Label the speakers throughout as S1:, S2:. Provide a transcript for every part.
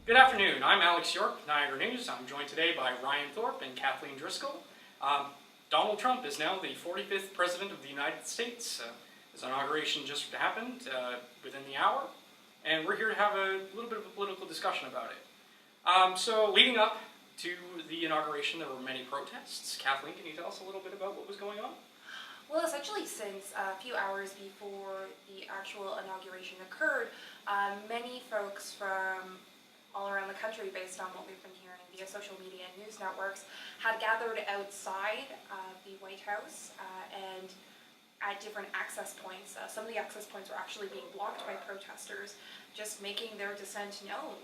S1: Good afternoon. I'm Alex York, Niagara News. I'm joined today by Ryan Thorpe and Kathleen Driscoll. Donald Trump is now the 45th President of the United States. His inauguration just happened within the hour, and we're here to have a little bit of a political discussion about it. So leading up to the inauguration, there were many protests. Kathleen, can you tell us a little bit about what was going on?
S2: Well, essentially, since a few hours before the actual inauguration occurred, many folks from all around the country, based on what we've been hearing via social media and news networks, had gathered outside the White House and at different access points. Some of the access points were actually being blocked by protesters, just making their dissent known.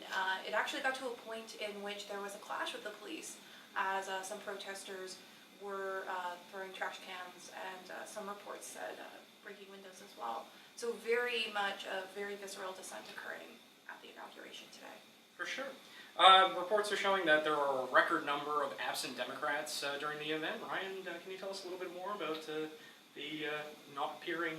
S2: It actually got to a point in which there was a clash with the police as some protesters were throwing trash cans, and some reports said breaking windows as well. So very much a very visceral dissent occurring at the inauguration today.
S1: For sure. Reports are showing that there are a record number of absent Democrats during the event. Ryan, can you tell us a little bit more about the not appearing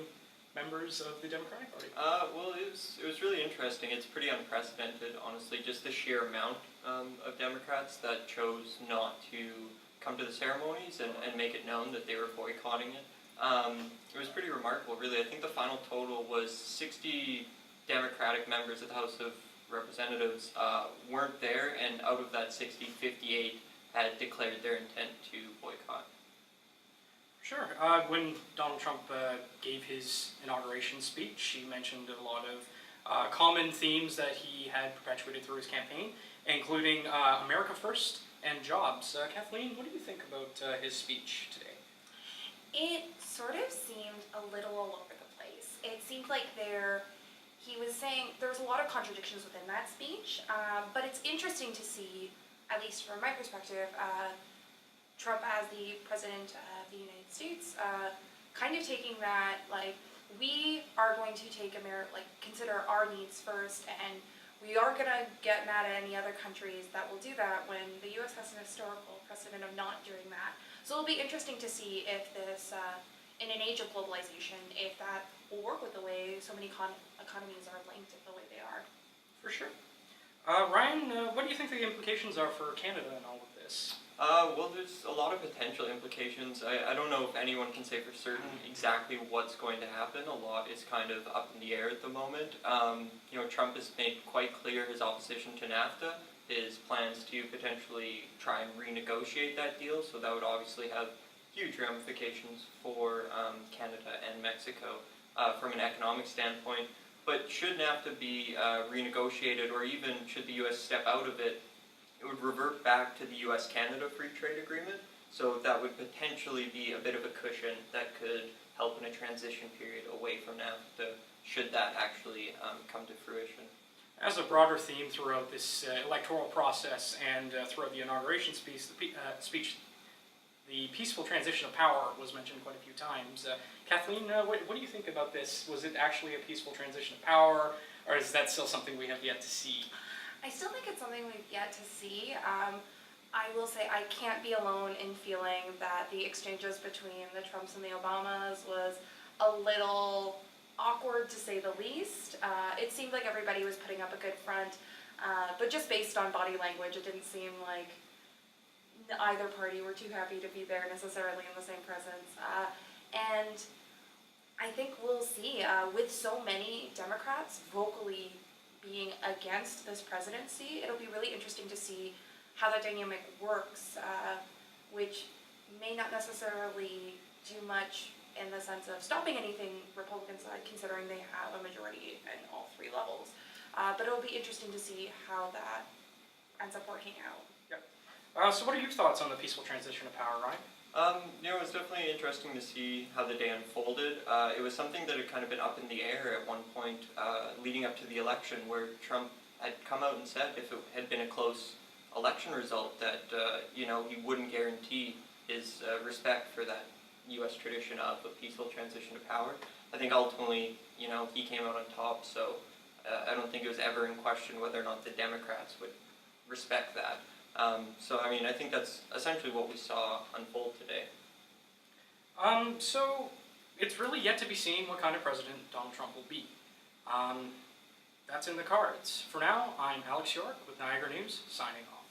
S1: members of the Democratic Party?
S3: Well, it was really interesting. It's pretty unprecedented, honestly, just the sheer amount of Democrats that chose not to come to the ceremonies and make it known that they were boycotting it. It was pretty remarkable, really. I think the final total was 60 Democratic members of the House of Representatives weren't there, and out of that 60, 58 had declared their intent to boycott.
S1: Sure. When Donald Trump gave his inauguration speech, he mentioned a lot of common themes that he had perpetuated through his campaign, including America First and jobs. Kathleen, what do you think about his speech today?
S2: It sort of seemed a little all over the place. It seemed like he was saying there was a lot of contradictions within that speech, but it's interesting to see, at least from my perspective, Trump as the President of the United States, kind of taking that, like, we are going to consider our needs first, and we aren't going to get mad at any other countries that will do that when the U.S. has an historical precedent of not doing that. So it'll be interesting to see if this, in an age of globalization, if that will work with the way so many economies are linked the way they are.
S1: For sure. Ryan, what do you think the implications are for Canada in all of this?
S3: Well, there's a lot of potential implications. I don't know if anyone can say for certain exactly what's going to happen. A lot is kind of up in the air at the moment. Trump has made quite clear his opposition to NAFTA, his plans to potentially try and renegotiate that deal, so that would obviously have huge ramifications for Canada and Mexico from an economic standpoint. But should NAFTA be renegotiated, or even should the U.S. step out of it, it would revert back to the U.S.-Canada Free Trade Agreement, so that would potentially be a bit of a cushion that could help in a transition period away from NAFTA, should that actually come to fruition.
S1: As a broader theme throughout this electoral process and throughout the inauguration speech, the peaceful transition of power was mentioned quite a few times. Kathleen, what do you think about this? Was it actually a peaceful transition of power, or is that still something we have yet to see?
S2: I still think it's something we've yet to see. I will say I can't be alone in feeling that the exchanges between the Trumps and the Obamas was a little awkward, to say the least. It seemed like everybody was putting up a good front, but just based on body language, it didn't seem like either party were too happy to be there necessarily in the same presence. And I think we'll see, with so many Democrats vocally being against this presidency, it'll be really interesting to see how that dynamic works, which may not necessarily do much in the sense of stopping anything Republican side, considering they have a majority in all three levels. But it'll be interesting to see how that ends up working out.
S1: Yep. So what are your thoughts on the peaceful transition of power, Ryan?
S3: It was definitely interesting to see how the day unfolded. It was something that had kind of been up in the air at one point leading up to the election, where Trump had come out and said if it had been a close election result that he wouldn't guarantee his respect for that U.S. tradition of a peaceful transition of power. I think ultimately, he came out on top, so I don't think it was ever in question whether or not the Democrats would respect that. I think that's essentially what we saw unfold today.
S1: So it's really yet to be seen what kind of president Donald Trump will be. that's in the cards. For now, I'm Alex York with Niagara News, signing off.